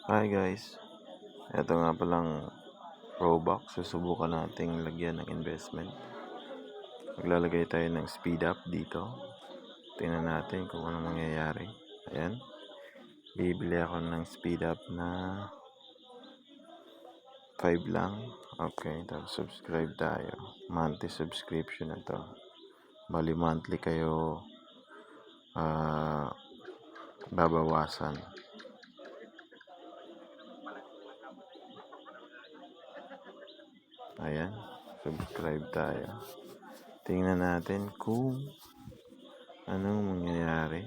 Hi guys, eto nga palang Robux, susubukan nating lagyan ng investment. Maglalagay tayo ng speed up dito. Tingnan natin kung ano mangyayari. Ayan, bibili ako ng speed up na 5 lang. Okay, tapos subscribe tayo. Monthly subscription na to. Bali monthly kayo babawasan. Ayan, subscribe tayo. Tingnan natin kung anong mangyayari.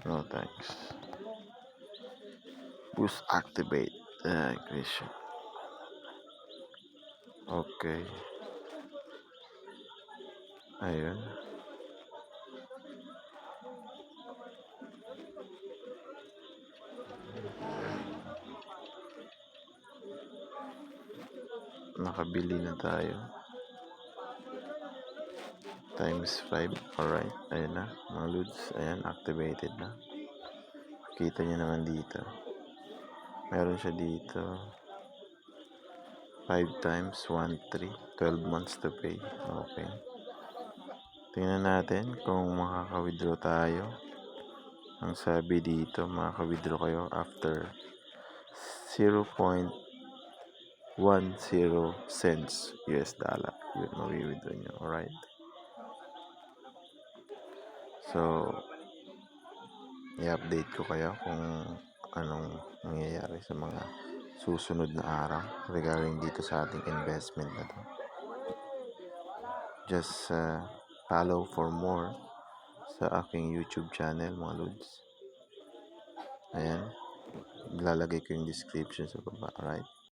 No thanks. Boost activate question. Okay. Ayun. Nakabili na tayo. Times 5. Alright. Ayun na. Mga loads. Ayan. Activated na. Kita nyo naman dito. Meron siya dito. 5 times 1, 3. 12 months to pay. Okay. Tingnan natin kung makaka-withdraw tayo. Ang sabi dito, makaka-withdraw kayo after 0.10 cents US dollar. Yun, mawi-withdraw nyo. Alright. So, i-update ko kayo kung anong mangyayari sa mga susunod na araw regarding dito sa ating investment na to. Just follow for more sa aking YouTube channel, mga lods. Ayan. Lalagay ko yung description sa baba. Alright.